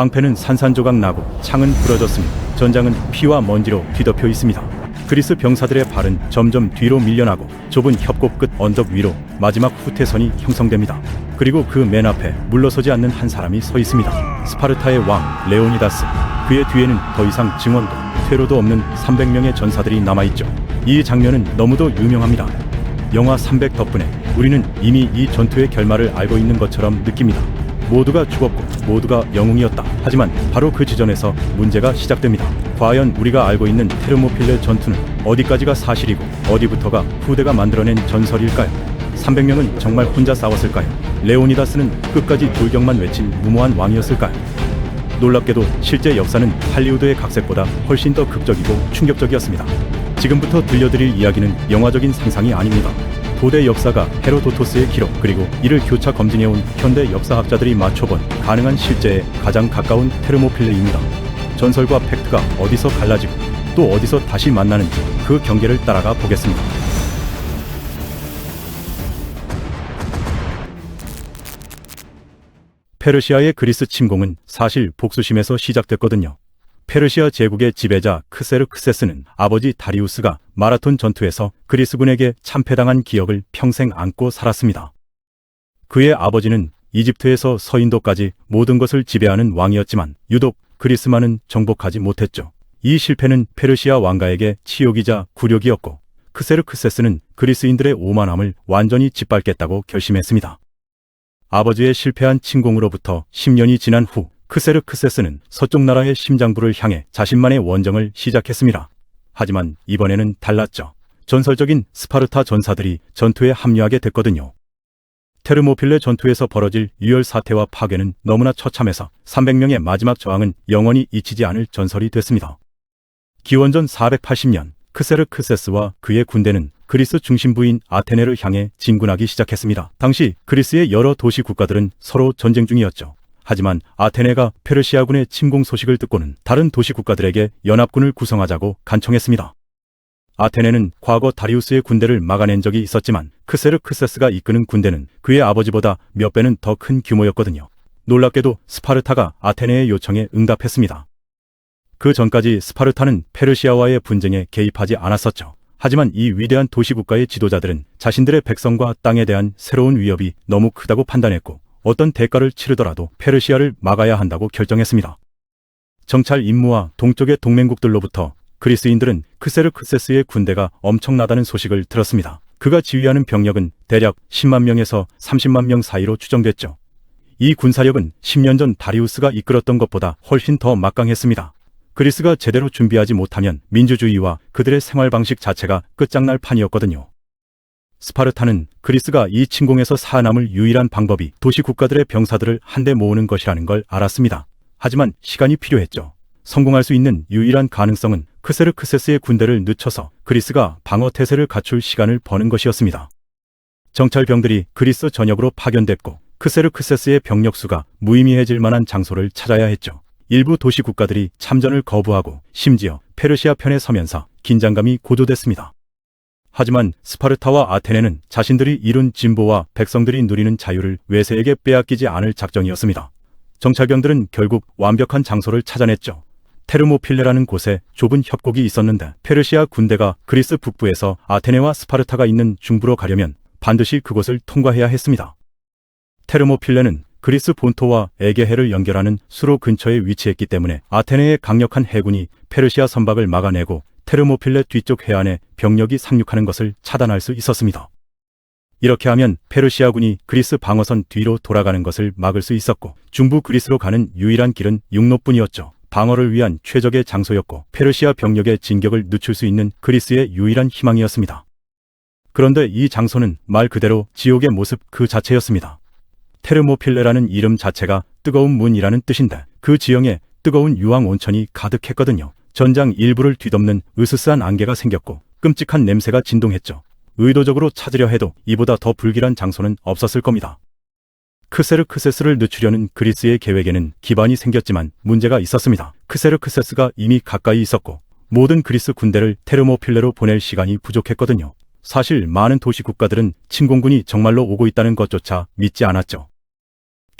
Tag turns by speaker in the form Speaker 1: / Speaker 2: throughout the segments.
Speaker 1: 방패는 산산조각 나고 창은 부러졌으며 전장은 피와 먼지로 뒤덮여 있습니다. 그리스 병사들의 발은 점점 뒤로 밀려나고 좁은 협곡 끝 언덕 위로 마지막 후퇴선이 형성됩니다. 그리고 그 맨 앞에 물러서지 않는 한 사람이 서 있습니다. 스파르타의 왕 레오니다스. 그의 뒤에는 더 이상 증언도 퇴로도 없는 300명의 전사들이 남아있죠. 이 장면은 너무도 유명합니다. 영화 300 덕분에 우리는 이미 이 전투의 결말을 알고 있는 것처럼 느낍니다. 모두가 죽었고 모두가 영웅이었다. 하지만 바로 그 지점에서 문제가 시작됩니다. 과연 우리가 알고 있는 테르모필레 전투는 어디까지가 사실이고 어디부터가 후대가 만들어낸 전설일까요? 300명은 정말 혼자 싸웠을까요? 레오니다스는 끝까지 돌격만 외친 무모한 왕이었을까요? 놀랍게도 실제 역사는 할리우드의 각색보다 훨씬 더 극적이고 충격적이었습니다. 지금부터 들려드릴 이야기는 영화적인 상상이 아닙니다. 고대 역사가 헤로도토스의 기록 그리고 이를 교차 검증해온 현대 역사학자들이 맞춰본 가능한 실제에 가장 가까운 테르모필레입니다. 전설과 팩트가 어디서 갈라지고 또 어디서 다시 만나는지 그 경계를 따라가 보겠습니다. 페르시아의 그리스 침공은 사실 복수심에서 시작됐거든요. 페르시아 제국의 지배자 크세르크세스는 아버지 다리우스가 마라톤 전투에서 그리스군에게 참패당한 기억을 평생 안고 살았습니다. 그의 아버지는 이집트에서 서인도까지 모든 것을 지배하는 왕이었지만 유독 그리스만은 정복하지 못했죠. 이 실패는 페르시아 왕가에게 치욕이자 굴욕이었고 크세르크세스는 그리스인들의 오만함을 완전히 짓밟겠다고 결심했습니다. 아버지의 실패한 침공으로부터 10년이 지난 후 크세르크세스는 서쪽 나라의 심장부를 향해 자신만의 원정을 시작했습니다. 하지만 이번에는 달랐죠. 전설적인 스파르타 전사들이 전투에 합류하게 됐거든요. 테르모필레 전투에서 벌어질 유혈 사태와 파괴는 너무나 처참해서 300명의 마지막 저항은 영원히 잊히지 않을 전설이 됐습니다. 기원전 480년 크세르크세스와 그의 군대는 그리스 중심부인 아테네를 향해 진군하기 시작했습니다. 당시 그리스의 여러 도시 국가들은 서로 전쟁 중이었죠. 하지만 아테네가 페르시아군의 침공 소식을 듣고는 다른 도시 국가들에게 연합군을 구성하자고 간청했습니다. 아테네는 과거 다리우스의 군대를 막아낸 적이 있었지만 크세르크세스가 이끄는 군대는 그의 아버지보다 몇 배는 더 큰 규모였거든요. 놀랍게도 스파르타가 아테네의 요청에 응답했습니다. 그 전까지 스파르타는 페르시아와의 분쟁에 개입하지 않았었죠. 하지만 이 위대한 도시국가의 지도자들은 자신들의 백성과 땅에 대한 새로운 위협이 너무 크다고 판단했고 어떤 대가를 치르더라도 페르시아를 막아야 한다고 결정했습니다. 정찰 임무와 동쪽의 동맹국들로부터 그리스인들은 크세르크세스의 군대가 엄청나다는 소식을 들었습니다. 그가 지휘하는 병력은 대략 10만 명에서 30만 명 사이로 추정됐죠. 이 군사력은 10년 전 다리우스가 이끌었던 것보다 훨씬 더 막강했습니다. 그리스가 제대로 준비하지 못하면 민주주의와 그들의 생활 방식 자체가 끝장날 판이었거든요. 스파르타는 그리스가 이 침공에서 살아남을 유일한 방법이 도시 국가들의 병사들을 한데 모으는 것이라는 걸 알았습니다. 하지만 시간이 필요했죠. 성공할 수 있는 유일한 가능성은 크세르크세스의 군대를 늦춰서 그리스가 방어 태세를 갖출 시간을 버는 것이었습니다. 정찰병들이 그리스 전역으로 파견됐고 크세르크세스의 병력수가 무의미해질 만한 장소를 찾아야 했죠. 일부 도시 국가들이 참전을 거부하고 심지어 페르시아 편에 서면서 긴장감이 고조됐습니다. 하지만 스파르타와 아테네는 자신들이 이룬 진보와 백성들이 누리는 자유를 외세에게 빼앗기지 않을 작정이었습니다. 정찰병들은 결국 완벽한 장소를 찾아냈죠. 테르모필레라는 곳에 좁은 협곡이 있었는데 페르시아 군대가 그리스 북부에서 아테네와 스파르타가 있는 중부로 가려면 반드시 그곳을 통과해야 했습니다. 테르모필레는 그리스 본토와 에게해를 연결하는 수로 근처에 위치했기 때문에 아테네의 강력한 해군이 페르시아 선박을 막아내고 테르모필레 뒤쪽 해안에 병력이 상륙하는 것을 차단할 수 있었습니다. 이렇게 하면 페르시아군이 그리스 방어선 뒤로 돌아가는 것을 막을 수 있었고 중부 그리스로 가는 유일한 길은 육로뿐이었죠. 방어를 위한 최적의 장소였고 페르시아 병력의 진격을 늦출 수 있는 그리스의 유일한 희망이었습니다. 그런데 이 장소는 말 그대로 지옥의 모습 그 자체였습니다. 테르모필레라는 이름 자체가 뜨거운 문이라는 뜻인데 그 지형에 뜨거운 유황 온천이 가득했거든요. 전장 일부를 뒤덮는 으스스한 안개가 생겼고 끔찍한 냄새가 진동했죠. 의도적으로 찾으려 해도 이보다 더 불길한 장소는 없었을 겁니다. 크세르크세스를 늦추려는 그리스의 계획에는 기반이 생겼지만 문제가 있었습니다. 크세르크세스가 이미 가까이 있었고 모든 그리스 군대를 테르모필레로 보낼 시간이 부족했거든요. 사실 많은 도시 국가들은 침공군이 정말로 오고 있다는 것조차 믿지 않았죠.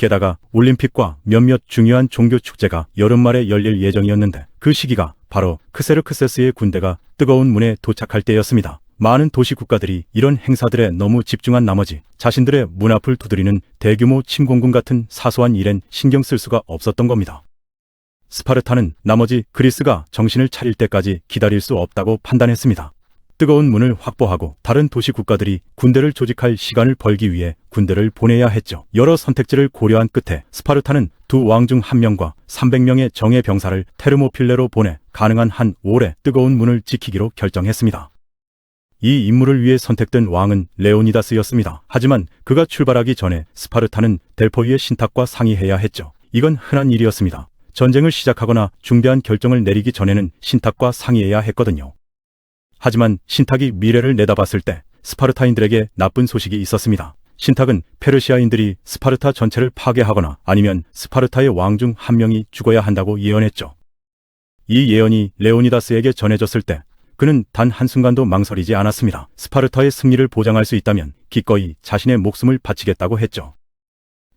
Speaker 1: 게다가 올림픽과 몇몇 중요한 종교 축제가 여름말에 열릴 예정이었는데 그 시기가 바로 크세르크세스의 군대가 뜨거운 문에 도착할 때였습니다. 많은 도시 국가들이 이런 행사들에 너무 집중한 나머지 자신들의 문 앞을 두드리는 대규모 침공군 같은 사소한 일엔 신경 쓸 수가 없었던 겁니다. 스파르타는 나머지 그리스가 정신을 차릴 때까지 기다릴 수 없다고 판단했습니다. 뜨거운 문을 확보하고 다른 도시 국가들이 군대를 조직할 시간을 벌기 위해 군대를 보내야 했죠. 여러 선택지를 고려한 끝에 스파르타는 두 왕 중 한 명과 300명의 정예 병사를 테르모필레로 보내 가능한 한 오래 뜨거운 문을 지키기로 결정했습니다. 이 임무를 위해 선택된 왕은 레오니다스였습니다. 하지만 그가 출발하기 전에 스파르타는 델포이의 신탁과 상의해야 했죠. 이건 흔한 일이었습니다. 전쟁을 시작하거나 중대한 결정을 내리기 전에는 신탁과 상의해야 했거든요. 하지만 신탁이 미래를 내다봤을 때 스파르타인들에게 나쁜 소식이 있었습니다. 신탁은 페르시아인들이 스파르타 전체를 파괴하거나 아니면 스파르타의 왕 중 한 명이 죽어야 한다고 예언했죠. 이 예언이 레오니다스에게 전해졌을 때 그는 단 한순간도 망설이지 않았습니다. 스파르타의 승리를 보장할 수 있다면 기꺼이 자신의 목숨을 바치겠다고 했죠.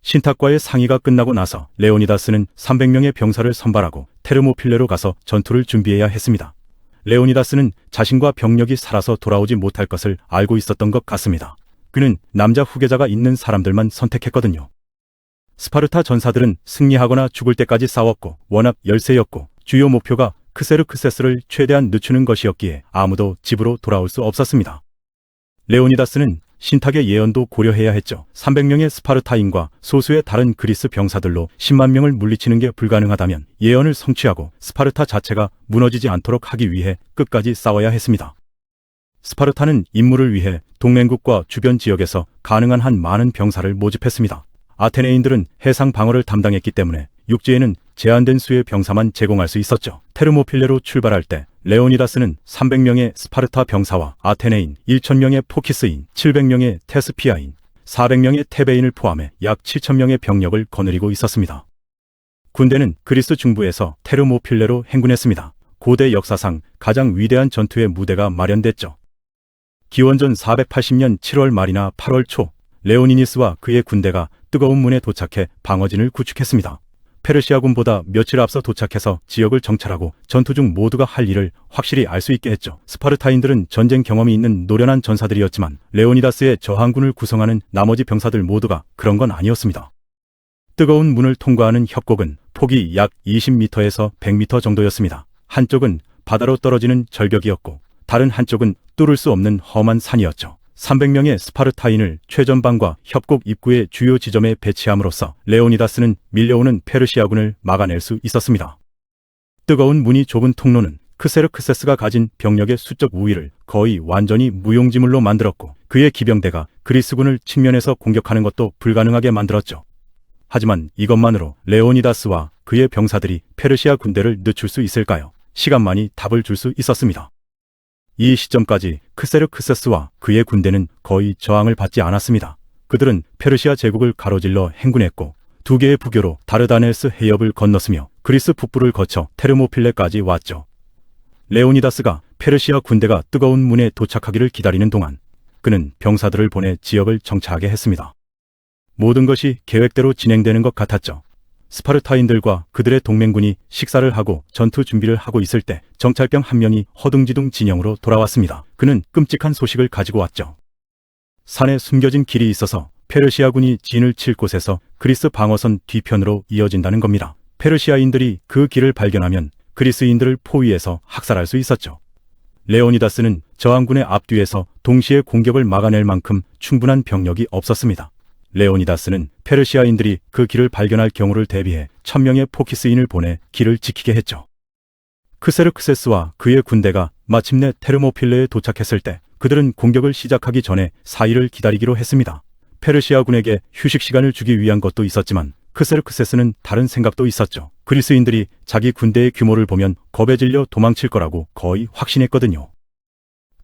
Speaker 1: 신탁과의 상의가 끝나고 나서 레오니다스는 300명의 병사를 선발하고 테르모필레로 가서 전투를 준비해야 했습니다. 레오니다스는 자신과 병력이 살아서 돌아오지 못할 것을 알고 있었던 것 같습니다. 그는 남자 후계자가 있는 사람들만 선택했거든요. 스파르타 전사들은 승리하거나 죽을 때까지 싸웠고 워낙 열세였고 주요 목표가 크세르크세스를 최대한 늦추는 것이었기에 아무도 집으로 돌아올 수 없었습니다. 레오니다스는 신탁의 예언도 고려해야 했죠. 300명의 스파르타인과 소수의 다른 그리스 병사들로 10만 명을 물리치는 게 불가능하다면 예언을 성취하고 스파르타 자체가 무너지지 않도록 하기 위해 끝까지 싸워야 했습니다. 스파르타는 임무를 위해 동맹국과 주변 지역에서 가능한 한 많은 병사를 모집했습니다. 아테네인들은 해상 방어를 담당했기 때문에 육지에는 제한된 수의 병사만 제공할 수 있었죠. 테르모필레로 출발할 때 레오니다스는 300명의 스파르타 병사와 아테네인 1000명의 포키스인, 700명의 테스피아인, 400명의 테베인을 포함해 약 7000명의 병력을 거느리고 있었습니다. 군대는 그리스 중부에서 테르모필레로 행군했습니다. 고대 역사상 가장 위대한 전투의 무대가 마련됐죠. 기원전 480년 7월 말이나 8월 초 레오니니스와 그의 군대가 뜨거운 문에 도착해 방어진을 구축했습니다. 페르시아군보다 며칠 앞서 도착해서 지역을 정찰하고 전투 중 모두가 할 일을 확실히 알 수 있게 했죠. 스파르타인들은 전쟁 경험이 있는 노련한 전사들이었지만 레오니다스의 저항군을 구성하는 나머지 병사들 모두가 그런 건 아니었습니다. 뜨거운 문을 통과하는 협곡은 폭이 약 20m에서 100m 정도였습니다. 한쪽은 바다로 떨어지는 절벽이었고 다른 한쪽은 뚫을 수 없는 험한 산이었죠. 300명의 스파르타인을 최전방과 협곡 입구의 주요 지점에 배치함으로써 레오니다스는 밀려오는 페르시아군을 막아낼 수 있었습니다. 뜨거운 문이 좁은 통로는 크세르크세스가 가진 병력의 수적 우위를 거의 완전히 무용지물로 만들었고 그의 기병대가 그리스군을 측면에서 공격하는 것도 불가능하게 만들었죠. 하지만 이것만으로 레오니다스와 그의 병사들이 페르시아 군대를 늦출 수 있을까요? 시간만이 답을 줄 수 있었습니다. 이 시점까지 크세르크세스와 그의 군대는 거의 저항을 받지 않았습니다. 그들은 페르시아 제국을 가로질러 행군했고 두 개의 부교로 다르다네스 해협을 건넜으며 그리스 북부를 거쳐 테르모필레까지 왔죠. 레오니다스가 페르시아 군대가 뜨거운 문에 도착하기를 기다리는 동안 그는 병사들을 보내 지역을 정찰하게 했습니다. 모든 것이 계획대로 진행되는 것 같았죠. 스파르타인들과 그들의 동맹군이 식사를 하고 전투 준비를 하고 있을 때 정찰병 한 명이 허둥지둥 진영으로 돌아왔습니다. 그는 끔찍한 소식을 가지고 왔죠. 산에 숨겨진 길이 있어서 페르시아군이 진을 칠 곳에서 그리스 방어선 뒤편으로 이어진다는 겁니다. 페르시아인들이 그 길을 발견하면 그리스인들을 포위해서 학살할 수 있었죠. 레오니다스는 저항군의 앞뒤에서 동시에 공격을 막아낼 만큼 충분한 병력이 없었습니다. 레오니다스는 페르시아인들이 그 길을 발견할 경우를 대비해 1000명의 포키스인을 보내 길을 지키게 했죠. 크세르크세스와 그의 군대가 마침내 테르모필레에 도착했을 때 그들은 공격을 시작하기 전에 사이를 기다리기로 했습니다. 페르시아군에게 휴식 시간을 주기 위한 것도 있었지만 크세르크세스는 다른 생각도 있었죠. 그리스인들이 자기 군대의 규모를 보면 겁에 질려 도망칠 거라고 거의 확신했거든요.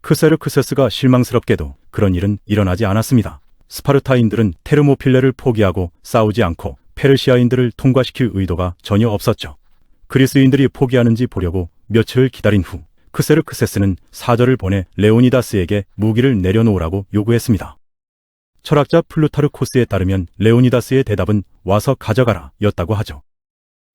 Speaker 1: 크세르크세스가 실망스럽게도 그런 일은 일어나지 않았습니다. 스파르타인들은 테르모필레를 포기하고 싸우지 않고 페르시아인들을 통과시킬 의도가 전혀 없었죠. 그리스인들이 포기하는지 보려고 며칠을 기다린 후 크세르크세스는 사절을 보내 레오니다스에게 무기를 내려놓으라고 요구했습니다. 철학자 플루타르코스에 따르면 레오니다스의 대답은 와서 가져가라 였다고 하죠.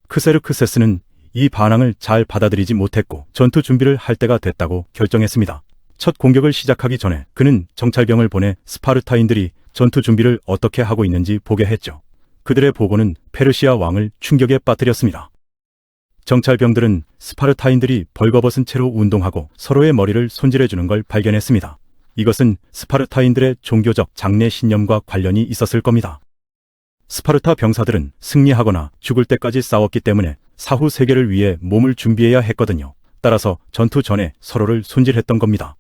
Speaker 1: 크세르크세스는 이 반항을 잘 받아들이지 못했고 전투 준비를 할 때가 됐다고 결정했습니다. 첫 공격을 시작하기 전에 그는 정찰병을 보내 스파르타인들이 전투 준비를 어떻게 하고 있는지 보게 했죠. 그들의 보고는 페르시아 왕을 충격에 빠뜨렸습니다. 정찰병들은 스파르타인들이 벌거벗은 채로 운동하고 서로의 머리를 손질해주는 걸 발견했습니다. 이것은 스파르타인들의 종교적 장래 신념과 관련이 있었을 겁니다. 스파르타 병사들은 승리하거나 죽을 때까지 싸웠기 때문에 사후 세계를 위해 몸을 준비해야 했거든요. 따라서 전투 전에 서로를 손질했던 겁니다.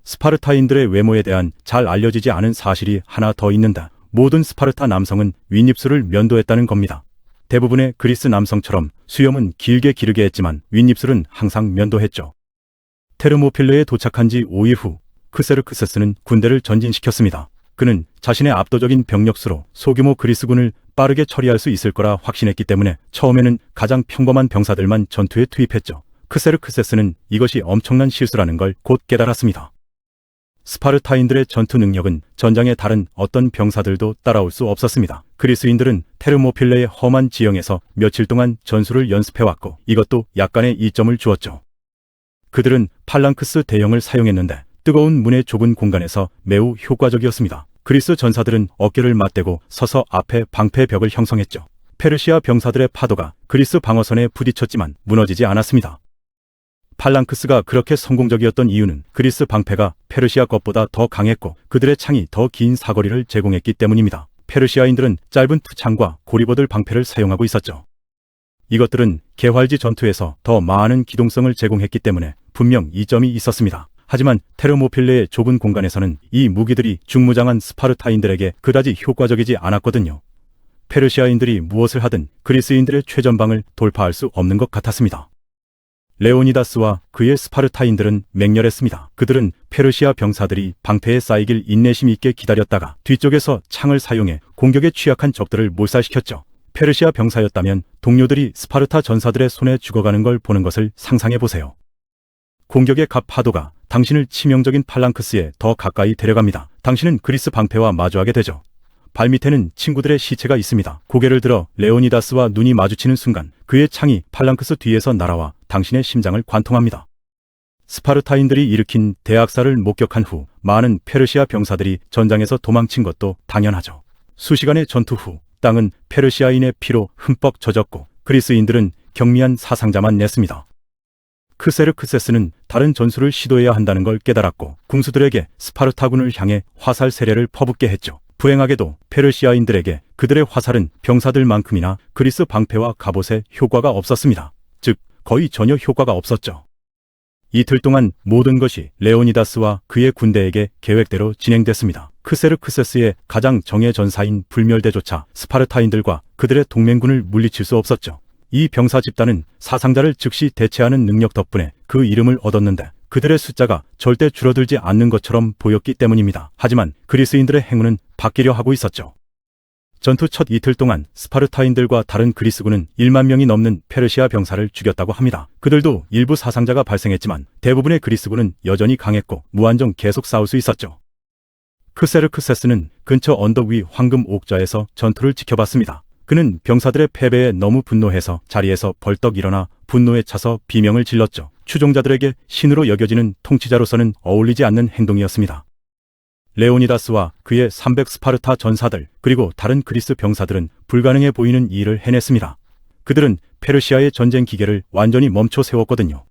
Speaker 1: 스파르타인들의 외모에 대한 잘 알려지지 않은 사실이 하나 더 있는다. 모든 스파르타 남성은 윗입술을 면도했다는 겁니다. 대부분의 그리스 남성처럼 수염은 길게 기르게 했지만 윗입술은 항상 면도했죠. 테르모필레에 도착한 지 5일 후 크세르크세스는 군대를 전진시켰습니다. 그는 자신의 압도적인 병력수로 소규모 그리스군을 빠르게 처리할 수 있을 거라 확신했기 때문에 처음에는 가장 평범한 병사들만 전투에 투입했죠. 크세르크세스는 이것이 엄청난 실수라는 걸 곧 깨달았습니다. 스파르타인들의 전투 능력은 전장의 다른 어떤 병사들도 따라올 수 없었습니다. 그리스인들은 테르모필레의 험한 지형에서 며칠 동안 전술을 연습해왔고 이것도 약간의 이점을 주었죠. 그들은 팔랑크스 대형을 사용했는데 뜨거운 문의 좁은 공간에서 매우 효과적이었습니다. 그리스 전사들은 어깨를 맞대고 서서 앞에 방패벽을 형성했죠. 페르시아 병사들의 파도가 그리스 방어선에 부딪혔지만 무너지지 않았습니다. 팔랑크스가 그렇게 성공적이었던 이유는 그리스 방패가 페르시아 것보다 더 강했고 그들의 창이 더 긴 사거리를 제공했기 때문입니다. 페르시아인들은 짧은 투창과 고리버들 방패를 사용하고 있었죠. 이것들은 개활지 전투에서 더 많은 기동성을 제공했기 때문에 분명 이점이 있었습니다. 하지만 테르모필레의 좁은 공간에서는 이 무기들이 중무장한 스파르타인들에게 그다지 효과적이지 않았거든요. 페르시아인들이 무엇을 하든 그리스인들의 최전방을 돌파할 수 없는 것 같았습니다. 레오니다스와 그의 스파르타인들은 맹렬했습니다. 그들은 페르시아 병사들이 방패에 쌓이길 인내심 있게 기다렸다가 뒤쪽에서 창을 사용해 공격에 취약한 적들을 몰살시켰죠. 페르시아 병사였다면 동료들이 스파르타 전사들의 손에 죽어가는 걸 보는 것을 상상해보세요. 공격의 갑 파도가 당신을 치명적인 팔랑크스에 더 가까이 데려갑니다. 당신은 그리스 방패와 마주하게 되죠. 발밑에는 친구들의 시체가 있습니다. 고개를 들어 레오니다스와 눈이 마주치는 순간 그의 창이 팔랑크스 뒤에서 날아와 당신의 심장을 관통합니다. 스파르타인들이 일으킨 대학살을 목격한 후 많은 페르시아 병사들이 전장에서 도망친 것도 당연하죠. 수시간의 전투 후 땅은 페르시아인의 피로 흠뻑 젖었고 그리스인들은 경미한 사상자만 냈습니다. 크세르크세스는 다른 전술을 시도해야 한다는 걸 깨달았고 궁수들에게 스파르타군을 향해 화살 세례를 퍼붓게 했죠. 불행하게도 페르시아인들에게 그들의 화살은 병사들만큼이나 그리스 방패와 갑옷에 효과가 없었습니다. 즉 거의 전혀 효과가 없었죠. 이틀 동안 모든 것이 레오니다스와 그의 군대에게 계획대로 진행됐습니다. 크세르크세스의 가장 정예 전사인 불멸대조차 스파르타인들과 그들의 동맹군을 물리칠 수 없었죠. 이 병사 집단은 사상자를 즉시 대체하는 능력 덕분에 그 이름을 얻었는데 그들의 숫자가 절대 줄어들지 않는 것처럼 보였기 때문입니다. 하지만 그리스인들의 행운은 바뀌려 하고 있었죠. 전투 첫 이틀 동안 스파르타인들과 다른 그리스군은 1만 명이 넘는 페르시아 병사를 죽였다고 합니다. 그들도 일부 사상자가 발생했지만 대부분의 그리스군은 여전히 강했고 무한정 계속 싸울 수 있었죠. 크세르크세스는 근처 언덕 위 황금 옥좌에서 전투를 지켜봤습니다. 그는 병사들의 패배에 너무 분노해서 자리에서 벌떡 일어나 분노에 차서 비명을 질렀죠. 추종자들에게 신으로 여겨지는 통치자로서는 어울리지 않는 행동이었습니다. 레오니다스와 그의 300 스파르타 전사들 그리고 다른 그리스 병사들은 불가능해 보이는 일을 해냈습니다. 그들은 페르시아의 전쟁 기계를 완전히 멈춰 세웠거든요.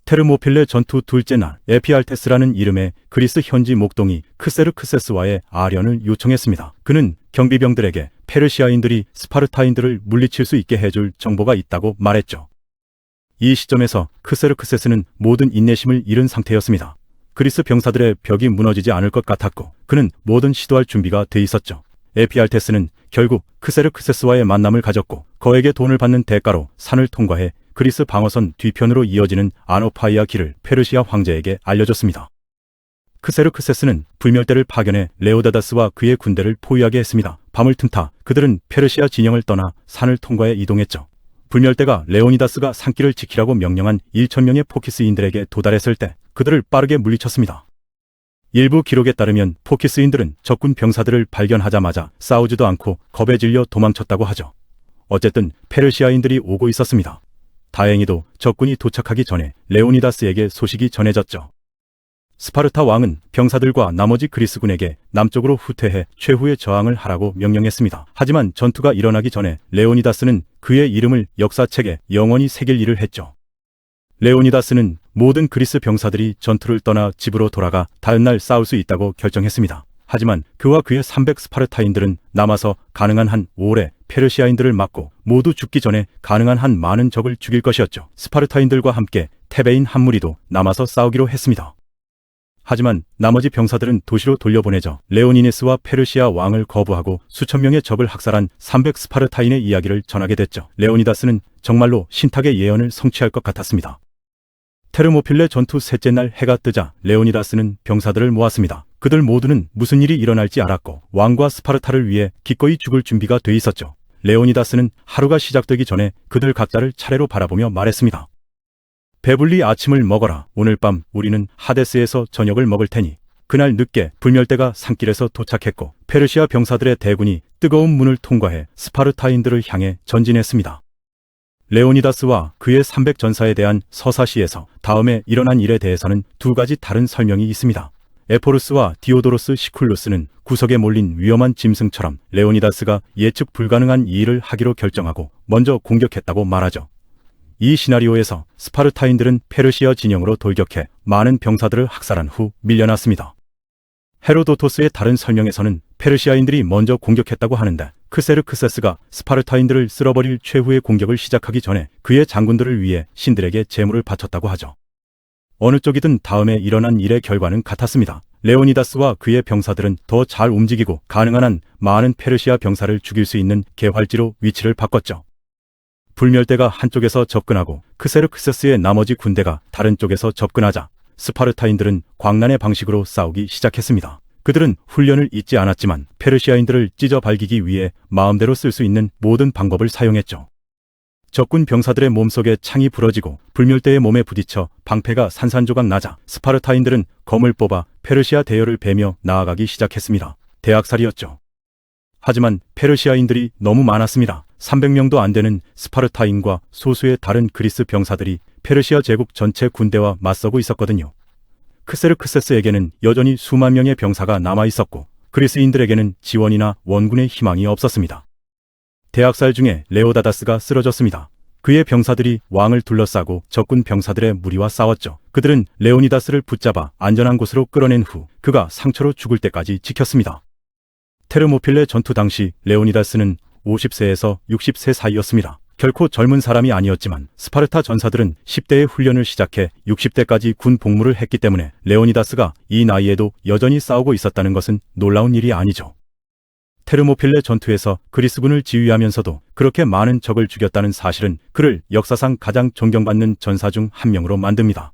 Speaker 1: 테르모필레 전투 둘째 날 에피알테스라는 이름의 그리스 현지 목동이 크세르크세스와의 아련을 요청했습니다. 그는 경비병들에게 페르시아인들이 스파르타인들을 물리칠 수 있게 해줄 정보가 있다고 말했죠. 이 시점에서 크세르크세스는 모든 인내심을 잃은 상태였습니다. 그리스 병사들의 벽이 무너지지 않을 것 같았고 그는 뭐든 시도할 준비가 돼 있었죠. 에피알테스는 결국 크세르크세스와의 만남을 가졌고 거액의 돈을 받는 대가로 산을 통과해 그리스 방어선 뒤편으로 이어지는 아노파이아 길을 페르시아 황제에게 알려줬습니다. 크세르크세스는 불멸대를 파견해 레오다다스와 그의 군대를 포위하게 했습니다. 밤을 틈타 그들은 페르시아 진영을 떠나 산을 통과해 이동했죠. 불멸대가 레오니다스가 산길을 지키라고 명령한 1,000명의 포키스인들에게 도달했을 때 그들을 빠르게 물리쳤습니다. 일부 기록에 따르면 포키스인들은 적군 병사들을 발견하자마자 싸우지도 않고 겁에 질려 도망쳤다고 하죠. 어쨌든 페르시아인들이 오고 있었습니다. 다행히도 적군이 도착하기 전에 레오니다스에게 소식이 전해졌죠. 스파르타 왕은 병사들과 나머지 그리스군에게 남쪽으로 후퇴해 최후의 저항을 하라고 명령했습니다. 하지만 전투가 일어나기 전에 레오니다스는 그의 이름을 역사책에 영원히 새길 일을 했죠. 레오니다스는 모든 그리스 병사들이 전투를 떠나 집으로 돌아가 다음날 싸울 수 있다고 결정했습니다. 하지만 그와 그의 300 스파르타인들은 남아서 가능한 한 오래 페르시아인들을 막고 모두 죽기 전에 가능한 한 많은 적을 죽일 것이었죠. 스파르타인들과 함께 테베인 한 무리도 남아서 싸우기로 했습니다. 하지만 나머지 병사들은 도시로 돌려보내져 레오니네스와 페르시아 왕을 거부하고 수천 명의 적을 학살한 300 스파르타인의 이야기를 전하게 됐죠. 레오니다스는 정말로 신탁의 예언을 성취할 것 같았습니다. 테르모필레 전투 셋째 날 해가 뜨자 레오니다스는 병사들을 모았습니다. 그들 모두는 무슨 일이 일어날지 알았고 왕과 스파르타를 위해 기꺼이 죽을 준비가 돼 있었죠. 레오니다스는 하루가 시작되기 전에 그들 각자를 차례로 바라보며 말했습니다. 배불리 아침을 먹어라. 오늘 밤 우리는 하데스에서 저녁을 먹을 테니. 그날 늦게 불멸대가 산길에서 도착했고 페르시아 병사들의 대군이 뜨거운 문을 통과해 스파르타인들을 향해 전진했습니다. 레오니다스와 그의 300 전사에 대한 서사시에서 다음에 일어난 일에 대해서는 두 가지 다른 설명이 있습니다. 에포르스와 디오도로스 시쿨루스는 구석에 몰린 위험한 짐승처럼 레오니다스가 예측 불가능한 이 일을 하기로 결정하고 먼저 공격했다고 말하죠. 이 시나리오에서 스파르타인들은 페르시아 진영으로 돌격해 많은 병사들을 학살한 후 밀려났습니다. 헤로도토스의 다른 설명에서는 페르시아인들이 먼저 공격했다고 하는데 크세르크세스가 스파르타인들을 쓸어버릴 최후의 공격을 시작하기 전에 그의 장군들을 위해 신들에게 제물을 바쳤다고 하죠. 어느 쪽이든 다음에 일어난 일의 결과는 같았습니다. 레오니다스와 그의 병사들은 더 잘 움직이고 가능한 한 많은 페르시아 병사를 죽일 수 있는 개활지로 위치를 바꿨죠. 불멸대가 한쪽에서 접근하고 크세르크세스의 나머지 군대가 다른 쪽에서 접근하자 스파르타인들은 광란의 방식으로 싸우기 시작했습니다. 그들은 훈련을 잊지 않았지만 페르시아인들을 찢어 발기기 위해 마음대로 쓸 수 있는 모든 방법을 사용했죠. 적군 병사들의 몸속에 창이 부러지고 불멸대의 몸에 부딪혀 방패가 산산조각 나자 스파르타인들은 검을 뽑아 페르시아 대열을 베며 나아가기 시작했습니다. 대학살이었죠. 하지만 페르시아인들이 너무 많았습니다. 300명도 안 되는 스파르타인과 소수의 다른 그리스 병사들이 페르시아 제국 전체 군대와 맞서고 있었거든요. 크세르크세스에게는 여전히 수만 명의 병사가 남아 있었고 그리스인들에게는 지원이나 원군의 희망이 없었습니다. 대학살 중에 레오다다스가 쓰러졌습니다. 그의 병사들이 왕을 둘러싸고 적군 병사들의 무리와 싸웠죠. 그들은 레오니다스를 붙잡아 안전한 곳으로 끌어낸 후 그가 상처로 죽을 때까지 지켰습니다. 테르모필레 전투 당시 레오니다스는 50세에서 60세 사이였습니다. 결코 젊은 사람이 아니었지만 스파르타 전사들은 10대에 훈련을 시작해 60대까지 군 복무를 했기 때문에 레오니다스가 이 나이에도 여전히 싸우고 있었다는 것은 놀라운 일이 아니죠. 테르모필레 전투에서 그리스군을 지휘하면서도 그렇게 많은 적을 죽였다는 사실은 그를 역사상 가장 존경받는 전사 중 한 명으로 만듭니다.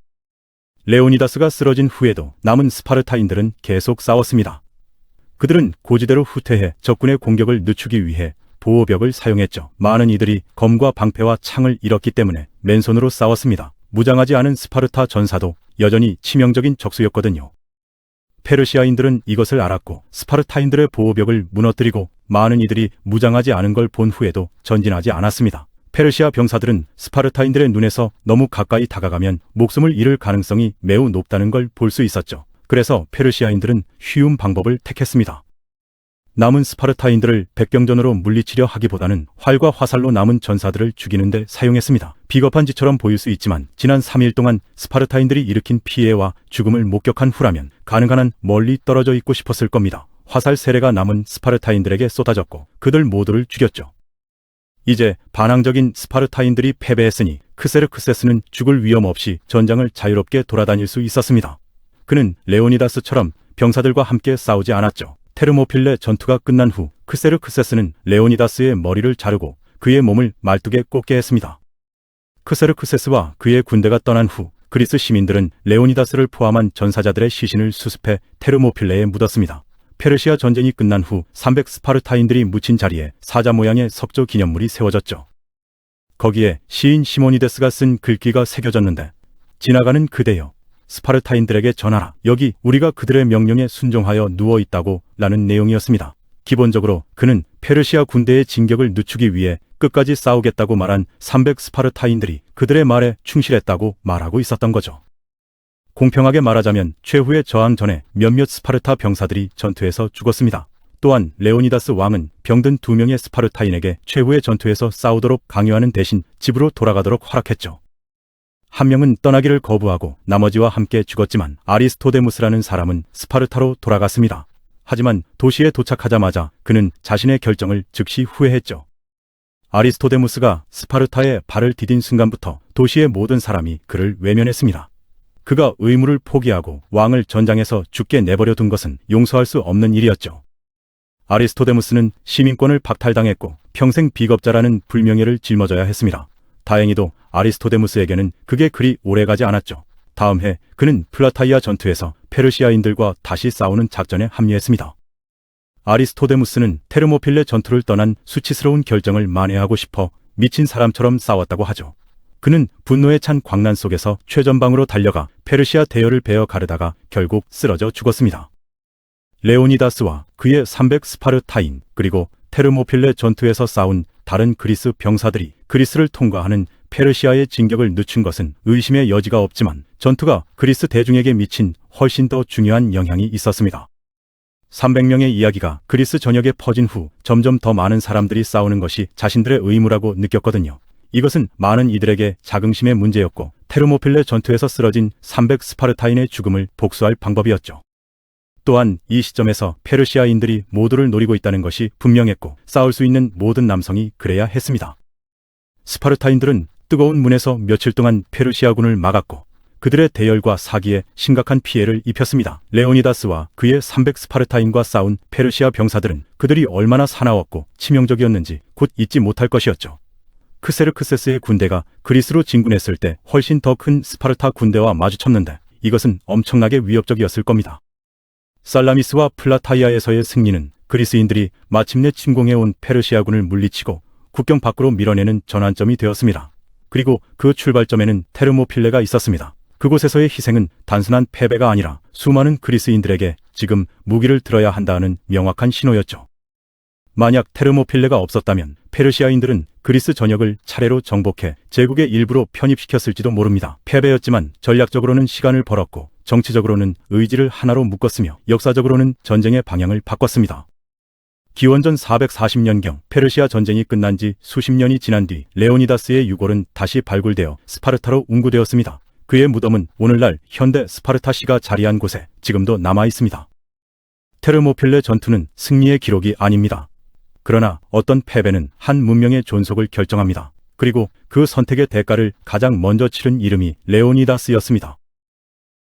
Speaker 1: 레오니다스가 쓰러진 후에도 남은 스파르타인들은 계속 싸웠습니다. 그들은 고지대로 후퇴해 적군의 공격을 늦추기 위해 보호벽을 사용했죠. 많은 이들이 검과 방패와 창을 잃었기 때문에 맨손으로 싸웠습니다. 무장하지 않은 스파르타 전사도 여전히 치명적인 적수였거든요. 페르시아인들은 이것을 알았고 스파르타인들의 보호벽을 무너뜨리고 많은 이들이 무장하지 않은 걸 본 후에도 전진하지 않았습니다. 페르시아 병사들은 스파르타인들의 눈에서 너무 가까이 다가가면 목숨을 잃을 가능성이 매우 높다는 걸 볼 수 있었죠. 그래서 페르시아인들은 쉬운 방법을 택했습니다. 남은 스파르타인들을 백경전으로 물리치려 하기보다는 활과 화살로 남은 전사들을 죽이는 데 사용했습니다. 비겁한 짓처럼 보일 수 있지만 지난 3일 동안 스파르타인들이 일으킨 피해와 죽음을 목격한 후라면 가능한 한 멀리 떨어져 있고 싶었을 겁니다. 화살 세례가 남은 스파르타인들에게 쏟아졌고 그들 모두를 죽였죠. 이제 반항적인 스파르타인들이 패배했으니 크세르크세스는 죽을 위험 없이 전장을 자유롭게 돌아다닐 수 있었습니다. 그는 레오니다스처럼 병사들과 함께 싸우지 않았죠. 테르모필레 전투가 끝난 후 크세르크세스는 레오니다스의 머리를 자르고 그의 몸을 말뚝에 꽂게 했습니다. 크세르크세스와 그의 군대가 떠난 후 그리스 시민들은 레오니다스를 포함한 전사자들의 시신을 수습해 테르모필레에 묻었습니다. 페르시아 전쟁이 끝난 후 300 스파르타인들이 묻힌 자리에 사자 모양의 석조 기념물이 세워졌죠. 거기에 시인 시모니데스가 쓴 글귀가 새겨졌는데 지나가는 그대여 스파르타인들에게 전하라. 여기 우리가 그들의 명령에 순종하여 누워 있다고 라는 내용이었습니다. 기본적으로 그는 페르시아 군대의 진격을 늦추기 위해 끝까지 싸우겠다고 말한 300 스파르타인들이 그들의 말에 충실했다고 말하고 있었던 거죠. 공평하게 말하자면 최후의 저항 전에 몇몇 스파르타 병사들이 전투에서 죽었습니다. 또한 레오니다스 왕은 병든 2명의 스파르타인에게 최후의 전투에서 싸우도록 강요하는 대신 집으로 돌아가도록 허락했죠. 한 명은 떠나기를 거부하고 나머지와 함께 죽었지만 아리스토데무스라는 사람은 스파르타로 돌아갔습니다. 하지만 도시에 도착하자마자 그는 자신의 결정을 즉시 후회했죠. 아리스토데무스가 스파르타에 발을 디딘 순간부터 도시의 모든 사람이 그를 외면했습니다. 그가 의무를 포기하고 왕을 전장에서 죽게 내버려 둔 것은 용서할 수 없는 일이었죠. 아리스토데무스는 시민권을 박탈당했고 평생 비겁자라는 불명예를 짊어져야 했습니다. 다행히도 아리스토데무스에게는 그게 그리 오래가지 않았죠. 다음 해 그는 플라타이아 전투에서 페르시아인들과 다시 싸우는 작전에 합류했습니다. 아리스토데무스는 테르모필레 전투를 떠난 수치스러운 결정을 만회하고 싶어 미친 사람처럼 싸웠다고 하죠. 그는 분노에 찬 광란 속에서 최전방으로 달려가 페르시아 대열을 베어 가르다가 결국 쓰러져 죽었습니다. 레오니다스와 그의 300 스파르타인 그리고 테르모필레 전투에서 싸운 다른 그리스 병사들이 그리스를 통과하는 페르시아의 진격을 늦춘 것은 의심의 여지가 없지만 전투가 그리스 대중에게 미친 훨씬 더 중요한 영향이 있었습니다. 300명의 이야기가 그리스 전역에 퍼진 후 점점 더 많은 사람들이 싸우는 것이 자신들의 의무라고 느꼈거든요. 이것은 많은 이들에게 자긍심의 문제였고 테르모필레 전투에서 쓰러진 300 스파르타인의 죽음을 복수할 방법이었죠. 또한 이 시점에서 페르시아인들이 모두를 노리고 있다는 것이 분명했고 싸울 수 있는 모든 남성이 그래야 했습니다. 스파르타인들은 뜨거운 문에서 며칠 동안 페르시아군을 막았고 그들의 대열과 사기에 심각한 피해를 입혔습니다. 레오니다스와 그의 300 스파르타인과 싸운 페르시아 병사들은 그들이 얼마나 사나웠고 치명적이었는지 곧 잊지 못할 것이었죠. 크세르크세스의 군대가 그리스로 진군했을 때 훨씬 더 큰 스파르타 군대와 마주쳤는데 이것은 엄청나게 위협적이었을 겁니다. 살라미스와 플라타이아에서의 승리는 그리스인들이 마침내 침공해온 페르시아군을 물리치고 국경 밖으로 밀어내는 전환점이 되었습니다. 그리고 그 출발점에는 테르모필레가 있었습니다. 그곳에서의 희생은 단순한 패배가 아니라 수많은 그리스인들에게 지금 무기를 들어야 한다는 명확한 신호였죠. 만약 테르모필레가 없었다면 페르시아인들은 그리스 전역을 차례로 정복해 제국의 일부로 편입시켰을지도 모릅니다. 패배였지만 전략적으로는 시간을 벌었고 정치적으로는 의지를 하나로 묶었으며 역사적으로는 전쟁의 방향을 바꿨습니다. 기원전 440년경 페르시아 전쟁이 끝난 지 수십 년이 지난 뒤 레오니다스의 유골은 다시 발굴되어 스파르타로 운구되었습니다. 그의 무덤은 오늘날 현대 스파르타시가 자리한 곳에 지금도 남아 있습니다. 테르모필레 전투는 승리의 기록이 아닙니다. 그러나 어떤 패배는 한 문명의 존속을 결정합니다. 그리고 그 선택의 대가를 가장 먼저 치른 이름이 레오니다스였습니다.